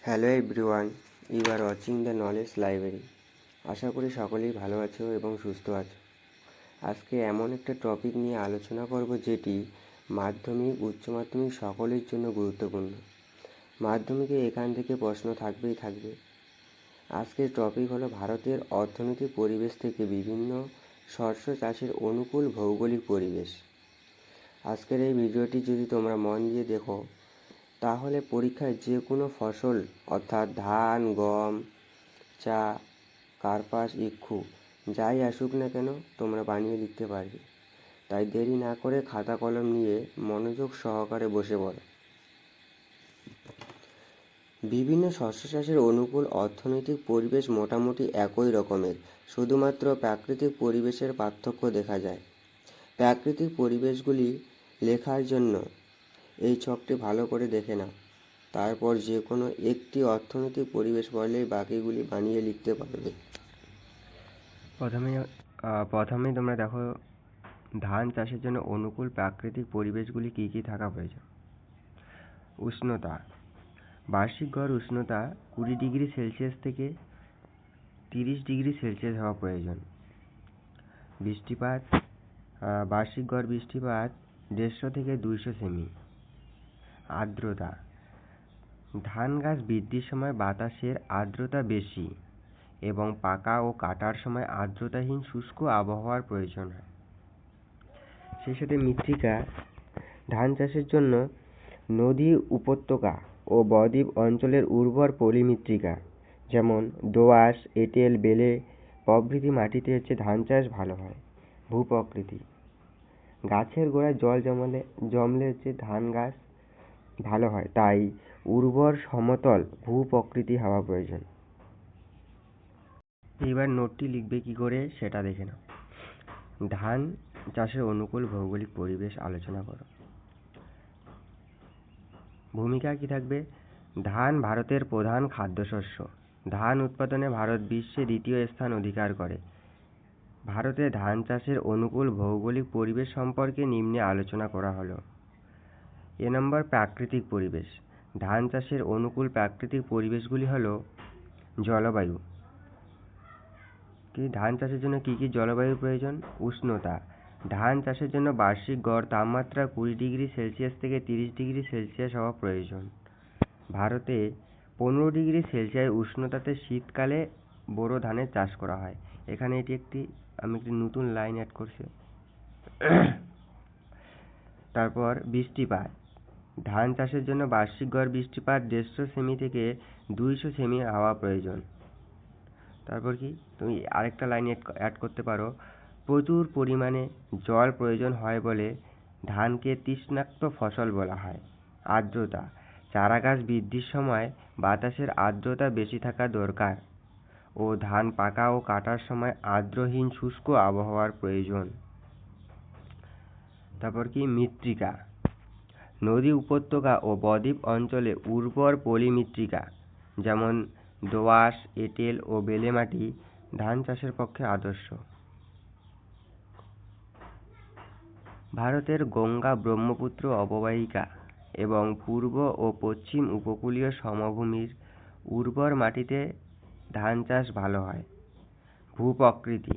Hello everyone, you are watching the knowledge library. আশা করি সকলেই ভালো আছো এবং সুস্থ আছো। আজকে এমন একটা টপিক নিয়ে আলোচনা করব যেটি মাধ্যমিক, উচ্চ মাধ্যমিক সকলের জন্য গুরুত্বপূর্ণ। মাধ্যমিকে এখান থেকে প্রশ্ন থাকবেই থাকবে। আজকের টপিক হলো ভারতের অর্থনৈতিক পরিবেশ থেকে বিভিন্ন শস্য চাষের অনুকূল ভৌগোলিক পরিবেশ। আজকের এই ভিডিওটি যদি তোমরা মন দিয়ে দেখো তাহলে পরীক্ষায় যে কোনো ফসল অর্থাৎ ধান, গম, চা, কার্পাস, ইক্ষু যাই আসুক না কেন তোমরা বানিয়ে লিখতে পারবে। তাই দেরি না করে খাতা কলম নিয়ে মনোযোগ সহকারে বসে পড়ো। বিভিন্ন শস্য চাষের অনুকূল অর্থনৈতিক পরিবেশ মোটামুটি একই রকমের, শুধুমাত্র প্রাকৃতিক পরিবেশের পার্থক্য দেখা যায়। প্রাকৃতিক পরিবেশগুলি লেখার জন্য এই ছকটি ভালো করে দেখে নাও। তারপর যে কোনো একটি অর্থনৈতিক পরিবেশ বললেই বাকিগুলি বানিয়ে লিখতে পারবে। প্রথমেই তোমরা দেখো ধান চাষের জন্য অনুকূল প্রাকৃতিক পরিবেশগুলি কী কী থাকা প্রয়োজন। উষ্ণতা, বার্ষিক গড় উষ্ণতা 20 ডিগ্রি সেলসিয়াস থেকে 30 ডিগ্রি সেলসিয়াস হওয়া প্রয়োজন। বৃষ্টিপাত, বার্ষিক গড় বৃষ্টিপাত 150 থেকে 200 সেমি। আর্দ্রতা, ধান গাছ বৃদ্ধির সময় বাতাসের আর্দ্রতা বেশি এবং পাকা ও কাটার সময় আর্দ্রতাহীন শুষ্ক আবহাওয়ার প্রয়োজন হয়। সেই সাথে মৃত্তিকা, ধান চাষের জন্য নদী, উপত্যকা ও বদ্বীপ অঞ্চলের উর্বর পলি মৃত্তিকা যেমন দোআঁশ, এঁটেল, বেলে প্রভৃতি মাটিতে ধান চাষ ভালো হয়। ভূপ্রকৃতি, গাছের গোড়ায় জল জমলে ধান গাছ ভালো হয়, তাই উর্বর সমতল ভূপ্রকৃতি হওয়া প্রয়োজন। এবার নোটটি লিখবে কি করে সেটা দেখে নাও। ধান চাষের অনুকূল ভৌগোলিক পরিবেশ আলোচনা করো। ভূমিকা কি থাকবে? ধান ভারতের প্রধান খাদ্যশস্য। ধান উৎপাদনে ভারত বিশ্বে দ্বিতীয় স্থান অধিকার করে। ভারতে ধান চাষের অনুকূল ভৌগোলিক পরিবেশ সম্পর্কে নিম্নে আলোচনা করা হলো। নম্বর, প্রাকৃতিক পরিবেশ। ধান চাষের অনুকূল প্রাকৃতিক পরিবেশগুলি হলো জলবায়ু। ধান চাষের জন্য কী কী জলবায়ুর প্রয়োজন? উষ্ণতা, ধান চাষের জন্য বার্ষিক গড় তাপমাত্রা 20 ডিগ্রি সেলসিয়াস থেকে 30 ডিগ্রি সেলসিয়াস হওয়া প্রয়োজন। ভারতে 15 ডিগ্রি সেলসিয়াস উষ্ণতাতে শীতকালে বোরো ধানের চাষ করা হয়। এখানে আমি একটি নতুন লাইন অ্যাড করছি। তারপর বৃষ্টিপাত, ধান চাষের জন্য বার্ষিক গড় বৃষ্টিপাত 150 সেমি থেকে 200 সেমি হওয়া প্রয়োজন। তারপর কি তুমি আরেকটা লাইন অ্যাড করতে পারো, প্রচুর পরিমাণে জল প্রয়োজন হয় বলে ধানকে তৃষ্ণার্ত ফসল বলা হয়। আর্দ্রতা, চারা গাছ বৃদ্ধির সময় বাতাসের আর্দ্রতা বেশি থাকা দরকার ও ধান পাকা ও কাটার সময় আর্দ্রহীন শুষ্ক আবহাওয়ার প্রয়োজন। তারপর কি মৃত্তিকা, নদী, উপত্যকা ও বদ্বীপ অঞ্চলে উর্বর পলি মৃত্তিকা যেমন দোআঁশ, এঁটেল ও বেলে মাটি ধান চাষের পক্ষে আদর্শ। ভারতের গঙ্গা ব্রহ্মপুত্র অববাহিকা এবং পূর্ব ও পশ্চিম উপকূলীয় সমভূমির উর্বর মাটিতে ধান চাষ ভালো হয়। ভূপ্রকৃতি,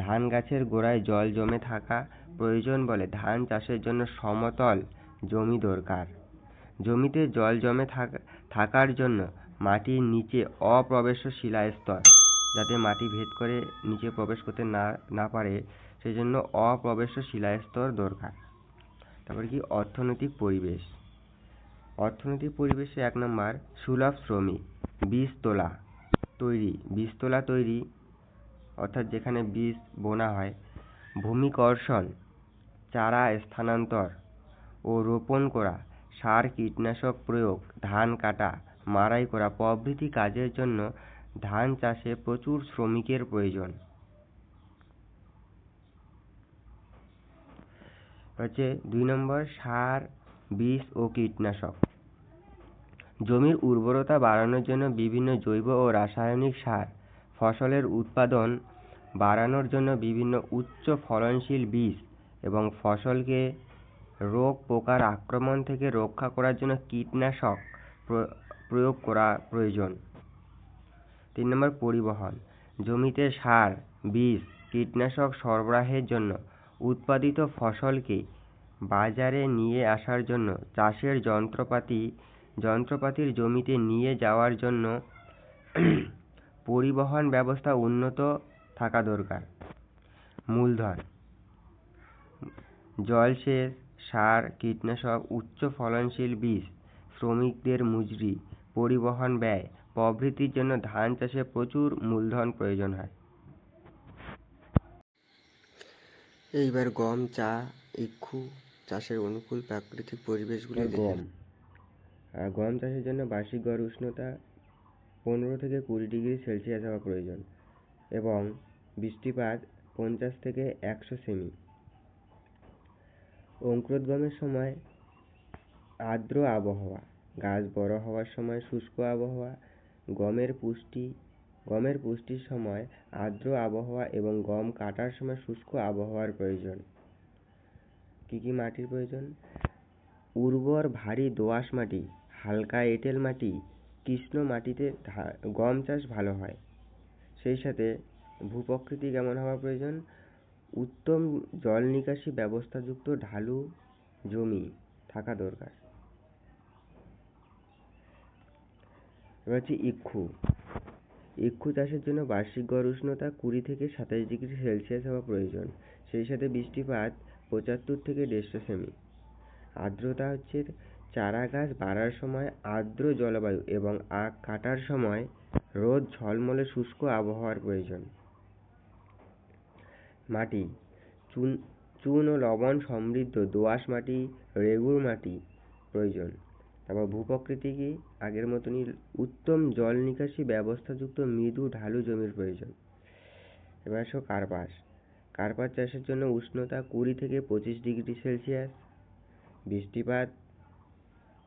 ধান গাছের গোড়ায় জল জমে থাকা প্রয়োজন বলে ধান চাষের জন্য সমতল জমি দরকার। জমিতে জল জমে থাকার জন্য মাটির নিচে অপ্রবেশ্য শিলাস্তর, যাতে মাটি ভেদ করে নিচে প্রবেশ করতে না পারে সেই জন্য অপ্রবেশ্য শিলাস্তর দরকার। তারপর কি অর্থনৈতিক পরিবেশ। অর্থনৈতিক পরিবেশে 1 নম্বর, সুলভ শ্রমিক, বীজতলা তৈরি অর্থাৎ যেখানে বীজ বোনা হয়, ভূমিকর্ষণ, চারা স্থানান্তর ও রোপণ করা, সার কীটনাশক প্রয়োগ, ধান কাটা, মাড়াই করা প্রভৃতি কাজের জন্য ধান চাষে প্রচুর শ্রমিকের প্রয়োজন। 2 নম্বর, সার, বীজ ও কীটনাশক। জমির উর্বরতা বাড়ানোর জন্য বিভিন্ন জৈব ও রাসায়নিক সার, ফসলের উৎপাদন বাড়ানোর জন্য বিভিন্ন উচ্চ ফলনশীল বীজ এবং ফসলকে রোগ পোকার আক্রমণ থেকে রক্ষা করার জন্য কীটনাশক প্রয়োগ করা প্রয়োজন। 3 নম্বর পরিবহন। জমিতে সার, বীজ, কীটনাশক সরবরাহের জন্য উৎপাদিত ফসলকে বাজারে নিয়ে আসার জন্য চাষের যন্ত্রপাতির জমিতে নিয়ে যাওয়ার জন্য পরিবহন ব্যবস্থা উন্নত থাকা দরকার। মূলধন। জলসেচ, সার, কীটনাশক, উচ্চ ফলনশীল বীজ, শ্রমিকদের মজুরি, পরিবহন ব্যয় প্রভৃতির জন্য ধান চাষে প্রচুর মূলধন প্রয়োজন হয়। এইবার গম, চা, ইক্ষু চাষের অনুকূল প্রাকৃতিক পরিবেশগুলি দেখে নাও। গম চাষের জন্য বার্ষিক গড় উষ্ণতা 15 থেকে 20 ডিগ্রি সেলসিয়াস হওয়া প্রয়োজন এবং বৃষ্টিপাত 50 থেকে 100 সেমি। অঙ্কুরোদ্গমের সময় আর্দ্র আবহাওয়া, গাছ বড় হওয়ার সময় শুষ্ক আবহাওয়া, গমের পুষ্টির সময় আর্দ্র আবহাওয়া এবং গম কাটার সময় শুষ্ক আবহাওয়ার প্রয়োজন। কি কি মাটির প্রয়োজন? উর্বর ভারী দোআঁশ মাটি, হালকা এঁটেল মাটি, কৃষ্ণ মাটিতে গম চাষ ভালো হয়। সেই সাথে ভূপ্রকৃতি কেমন হওয়া প্রয়োজন? উত্তম জল নিকাশি ব্যবস্থাযুক্ত ঢালু জমি থাকা দরকার। এবার হচ্ছে ইক্ষু চাষের জন্য বার্ষিক গড় উষ্ণতা 20 থেকে 27 ডিগ্রি সেলসিয়াস হওয়া প্রয়োজন। সেই সাথে বৃষ্টিপাত 75 থেকে 150 সেমি। আর্দ্রতা হচ্ছে চারা গাছ বাড়ার সময় আর্দ্র জলবায়ু এবং আখ কাটার সময় রোদ ঝলমলে শুষ্ক আবহাওয়ার প্রয়োজন। মাটি। চুন ও লবণ সমৃদ্ধ দোআঁশ মাটি, রেগুর মাটি প্রয়োজন। তারপর ভূপ্রকৃতি কি? আগের মতনই উত্তম জল নিকাশি ব্যবস্থাযুক্ত মৃদু ঢালু জমির প্রয়োজন। এবার আসো কার্পাস চাষের জন্য উষ্ণতা 20 থেকে 25 ডিগ্রি সেলসিয়াস, বৃষ্টিপাত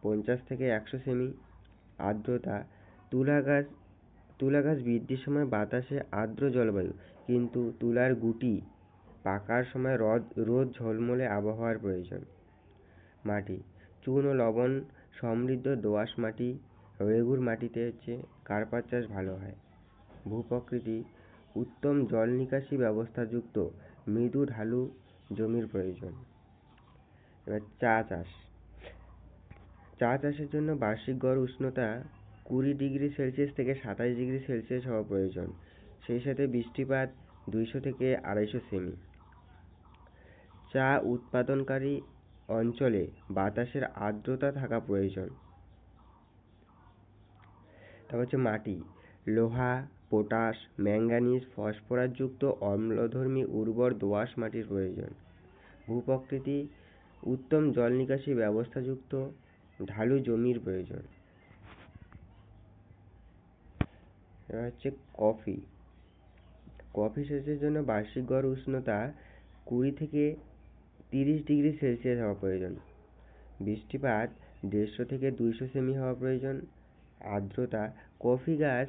50 থেকে 100 সেমি। আর্দ্রতা। তুলা গাছ বৃদ্ধির সময় বাতাসে আর্দ্র জলবায়ু, কিন্তু তুলার গুটি পাকার সময় রোদ ঝলমলে আবহাওয়ার প্রয়োজন। মাটি। চুন ও লবণ সমৃদ্ধ দোআঁশ মাটি, রেগুর মাটিতে কার্পাস চাষ ভালো হয়। ভূপ্রকৃতি। উত্তম জল নিকাশি ব্যবস্থাযুক্ত মৃদু ঢালু জমির প্রয়োজন। এবার চা চাষের জন্য বার্ষিক গড় উষ্ণতা 20 ডিগ্রি সেলসিয়াস থেকে 27 ডিগ্রি সেলসিয়াস হওয়া প্রয়োজন। সেই সাথে বৃষ্টিপাত 200 থেকে 250 সেমি। চা উৎপাদনকারী অঞ্চলে বাতাসের আর্দ্রতা থাকা প্রয়োজন। তারপর হচ্ছে মাটি। লোহা, পটাশ, ম্যাঙ্গানিজ, ফসফরাসযুক্ত অম্লধর্মী উর্বর দোআঁশ মাটির প্রয়োজন। ভূপ্রকৃতি। উত্তম জল নিকাশি ব্যবস্থাযুক্ত ঢালু জমির প্রয়োজন। এবার হচ্ছে কফি চাষের জন্য বার্ষিক গড় উষ্ণতা 20 থেকে 30 ডিগ্রি সেলসিয়াস হওয়া প্রয়োজন। বৃষ্টিপাত 150 থেকে 200 সেমি হওয়া প্রয়োজন। আর্দ্রতা। কফি গাছ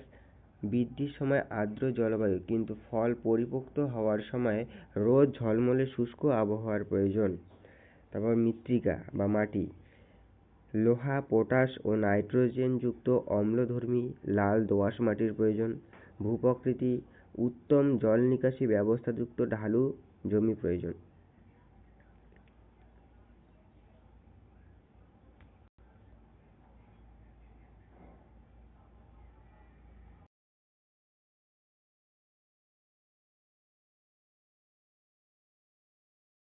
বৃদ্ধির সময় আর্দ্র জলবায়ু, কিন্তু ফল পরিপক্ব হওয়ার সময় রোদ ঝলমলে শুষ্ক আবহাওয়ার প্রয়োজন। তারপর মৃত্তিকা বা মাটি। লোহা, পটাশ ও নাইট্রোজেনযুক্ত অম্লধর্মী লাল দোআঁশ মাটির প্রয়োজন। ভূপ্রকৃতি। উত্তম জল নিকাশি ব্যবস্থাযুক্ত ঢালু জমি প্রয়োজন।